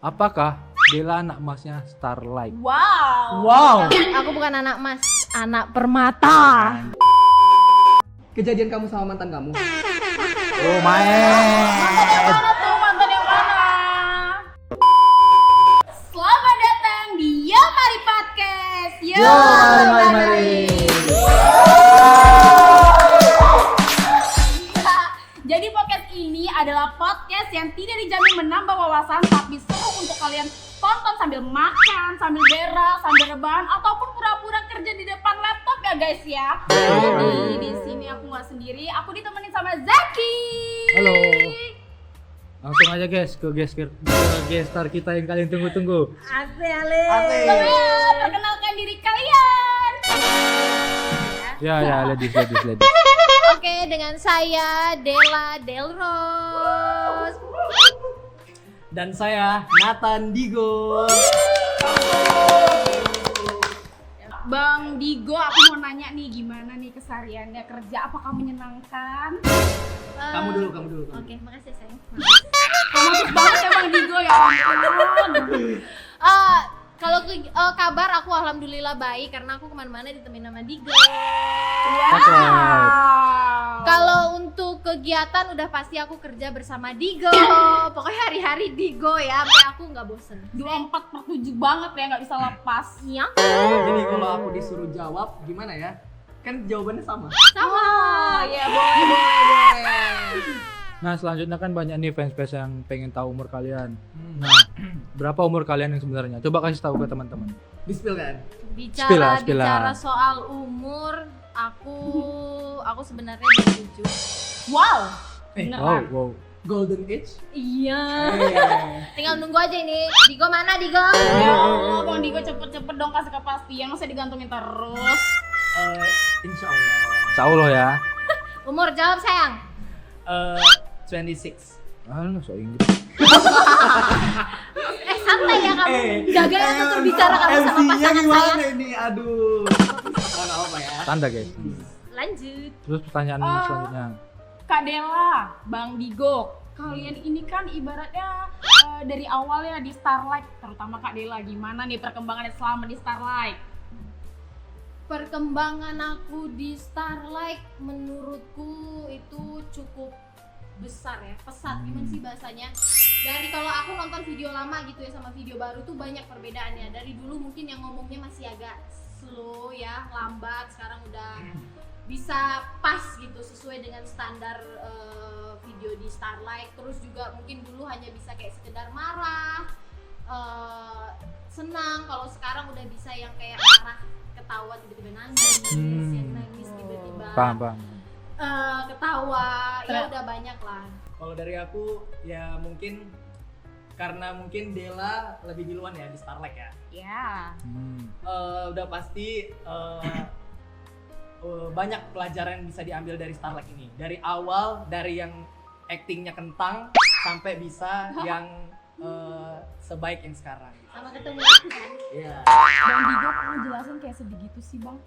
Apakah Dela anak emasnya Starlight? Wow. Aku bukan anak mas, anak permata. Kejadian kamu sama mantan kamu? Oh main. Mana tuh mantan yang mana? Selamat datang di Yo Mari Podcast. Yo, mari. Jadi podcast ini adalah podcast yang tidak dijamin menambah wawasan, tapi seru untuk kalian tonton sambil makan, sambil berak, sambil rebahan, ataupun pura-pura kerja di depan laptop ya guys ya. Jadi di sini aku nggak sendiri, aku ditemenin sama Zaki. Halo. Langsung aja guys ke guest star kita yang kalian tunggu-tunggu. Coba perkenalkan diri kalian. Ya, ladies. Oke, dengan saya Dela Delros. Dan saya Nathan Digo. Bang Digo, aku mau nanya nih, gimana nih kesehariannya kerja? Apakah menyenangkan? Kamu dulu. Oke, makasih sayang. Romantis banget ya Bang Digo ya ampun. Kalau kabar aku alhamdulillah baik karena aku kemana-mana ditemenin sama Digo. Kalau untuk kegiatan udah pasti aku kerja bersama Digo. Pokoknya hari-hari Digo ya, sampai aku nggak bosen. 24/7 banget ya, nggak bisa lepas. Iya. Jadi kalau aku disuruh jawab gimana ya? Kan jawabannya sama. Sama. Ya boleh. Nah selanjutnya kan banyak nih fans yang pengen tahu umur kalian. Nah berapa umur kalian yang sebenarnya? Coba kasih tahu ke teman-teman. Di-spill kan? Bicara Spill lah. soal umur, aku sebenarnya 27. Wow. Beneran. Wow. Golden Age? Iya. Eh, Tinggal nunggu aja ini. Digo mana Digo? Ya Allah, Bang Digo cepet-cepet dong kasih kepastian, masa digantungin terus. Insya Allah. Insya Allah ya. Umur jawab sayang. 26. Alah so Inggris. Santai ya kamu. Jaga ya tutur bicara kamu sama MC-nya pasangan gimana saya. ini? Aduh. Oh, nggak apa ya. Tanda guys. Lanjut. Terus pertanyaan selanjutnya. Kak Dela, Bang Digo, kalian ini kan ibaratnya dari awal ya di Starlight, terutama Kak Dela, gimana nih perkembangannya selama di Starlight? Perkembangan aku di Starlight menurutku itu cukup besar ya, pesat. Gimana sih bahasanya? Dari kalau aku nonton video lama gitu ya sama video baru tuh banyak perbedaannya. Dari dulu mungkin yang ngomongnya masih agak slow ya, lambat, sekarang udah bisa pas gitu sesuai dengan standar video di Starlight. Terus juga mungkin dulu hanya bisa kayak sekedar marah, senang. Kalau sekarang udah bisa yang kayak marah, ketawa tiba-tiba nangis, yang nangis tiba-tiba Paham. ketawa, ya udah banyak lah. Kalau dari aku ya mungkin karena mungkin Dela lebih duluan ya di Starlight ya. Ya. Udah pasti banyak pelajaran yang bisa diambil dari Starlight ini. Dari awal, dari yang actingnya kentang sampai bisa yang sebaik yang sekarang. Sama ketemu aku kan. Iya. Bang Digo kamu jelasin kayak sedih gitu sih Bang.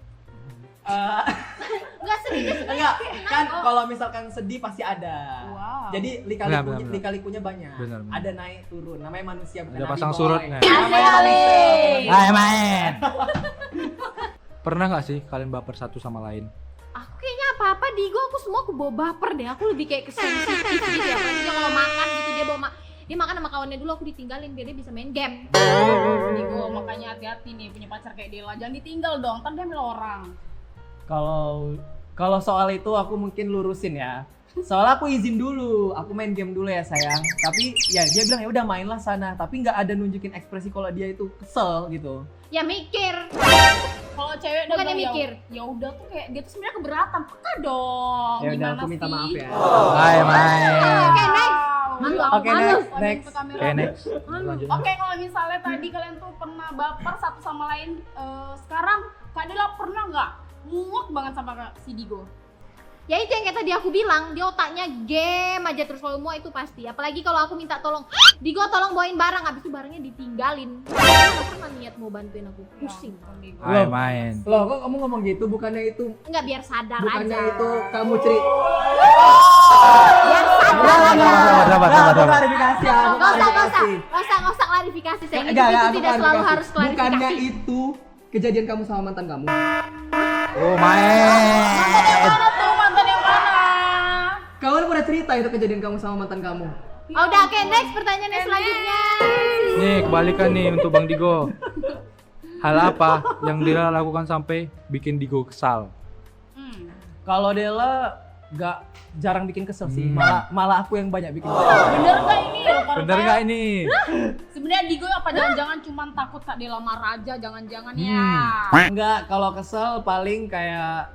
Enggak sedih. Enggak, kan kalau misalkan sedih pasti ada. Wow. Jadi Benar. lika-likunya banyak. Benar. Ada naik turun. Namanya manusia bukan Udah nabi, pasang boy. surut nggak? Namanya manusia. Hai main. Pernah nggak sih kalian baper satu sama lain? Aku kayaknya apa-apa Digo, aku semua aku bawa baper deh. Aku lebih kayak kesensitif gitu ya. Apalagi dia kalau makan gitu, dia makan sama kawannya dulu, aku ditinggalin biar dia bisa main game. Digo, makanya hati-hati nih punya pacar kayak Dela, jangan ditinggal dong, kan dia ambil orang. Kalau soal itu aku mungkin lurusin ya. Soalnya aku izin dulu, aku main game dulu ya sayang. Tapi ya dia bilang ya udah mainlah sana. Tapi nggak ada nunjukin ekspresi kalau dia itu kesel gitu. Ya mikir. Kalau cewek udah Bukannya bilang, mikir. ya udah tuh kayak dia tuh sebenarnya keberatan, peka dong. Ya udah Gimana aku minta sih? maaf ya. Hai main. Oke, next. Malu aku, Oke, malu. next. Oke next. Selanjutnya. Oke, kalau misalnya tadi kalian tuh pernah baper satu sama lain, sekarang Kak Dela pernah nggak muak banget sama si Digo? Ya itu yang kayak tadi aku bilang, dia otaknya game aja terus kalau mau itu pasti. Apalagi kalau aku minta tolong, Digo tolong bawain barang, habis itu barangnya ditinggalin. Dia nggak pernah niat mau bantuin aku, pusing. Hai main. Loh, kok kamu ngomong gitu? Bukannya itu Enggak, biar sadar bukannya aja. itu kamu cerita. Biar sadar aja. Sabar. Klarifikasi ya. Gak usah klarifikasi. klarifikasi sayang. Enggak, Itu tidak bukan, selalu bukan. harus klarifikasi. Bukannya itu kejadian kamu sama mantan kamu? Oh main. Mana tuh mantan yang mana? Kamu udah pernah cerita itu kejadian kamu sama mantan kamu? Oh, udah, oke, next pertanyaan yang selanjutnya. Nih kebalikan nih untuk Bang Digo. Hal apa yang Dela lakukan sampai bikin Digo kesal? Kalau Dela jarang bikin kesel sih, malah aku yang banyak bikin kesel. Bener nggak ini? Bener nggak ini? Sebenarnya Digo apa jangan-jangan cuman takut Kak Dela marah aja, jangan-jangan ya. Enggak, kalau kesel paling kayak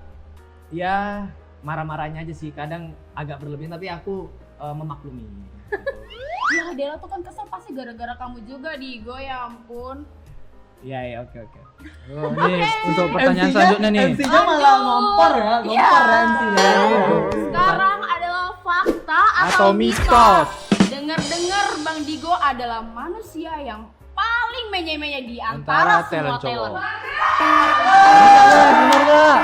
ya marah-marahnya aja sih. Kadang agak berlebihan tapi aku memaklumi. Ya Dela tuh kan kesel pasti gara-gara kamu juga Digo, ya ampun. Iya, oke. Oh, nih untuk pertanyaan selanjutnya nih. MC-nya malah ngompor ya MC-nya. Sekarang adalah fakta Atau mitos? Dengar-dengar Bang Digo adalah manusia yang paling menye-menye di Antara antara talent semua talent. cowok. Bener nggak?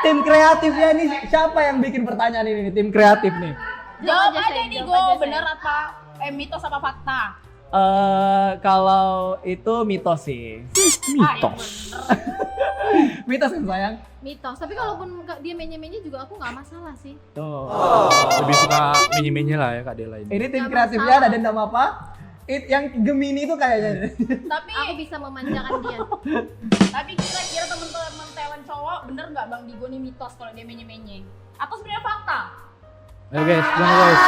Tim kreatifnya nih siapa yang bikin pertanyaan ini? Tim kreatif nih. Jawab aja, aja Say. Digo, Jawab aja, Say. bener apa mitos apa fakta? Kalau itu mitos sih. Mitos. Mitos kan sayang? Mitos, tapi kalaupun dia menye-menye juga aku nggak masalah sih. Tuh. Lebih suka menye-menye lah ya Kak Dela ini. Ini tim Nggak kreatifnya masalah. ada dendam apa? Yang Gemini itu kayaknya. Tapi Aku bisa memanjakan dia. tapi kira-kira temen-temen talent cowok bener nggak Bang Digo nih mitos kalau dia menye-menye? Atau sebenarnya fakta? Ayo guys, gimana guys?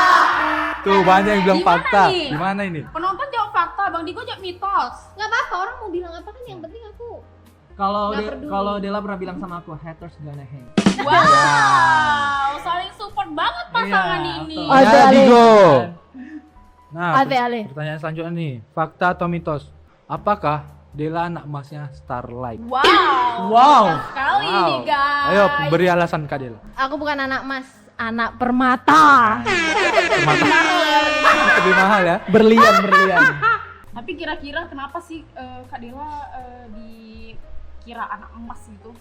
Tuh banyak yang bilang Gimana fakta. nih? Gimana ini? Penonton jawab fakta, Bang Digo jawab mitos. Nggak apa-apa, orang mau bilang apa kan yang penting aku. Kalau Nggak peduli. kalau Dela pernah bilang sama aku, haters gonna hate. Wow, saling support banget pasangan Iya, ini. tuh. Ada, Ya Ale. Digo. Nah, Ale, Ale. pertanyaan selanjutnya nih, fakta atau mitos? Apakah Dela anak emasnya Starlight? Wow. Wow. Sekali nih guys. Ayo beri alasan Kak Dela. Aku bukan anak emas, anak permata. Lebih mahal ya? Berlian. Tapi kira-kira kenapa sih Kak Dela dikira anak emas gitu?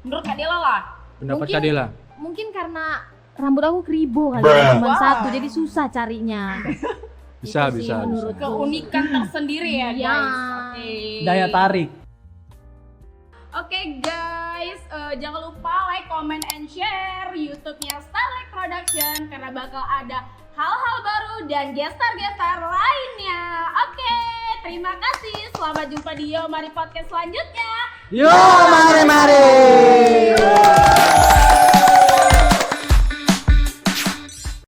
Menurut Kak Dela lah. Pendapat Mungkin- Kak Dela? Mungkin karena rambut aku keribo kali ya, cuma Wow. satu, jadi susah carinya. Bisa, Itu sih bisa. menurutku. Keunikan tersendiri ya Iya. guys. Oke. Daya tarik. Oke guys, jangan lupa like, comment, and share YouTube-nya Starlight Production karena bakal ada hal-hal baru dan gestar-gestar lainnya. Oke, terima kasih. Selamat jumpa di Yo Mari Podcast selanjutnya. Yo, mari.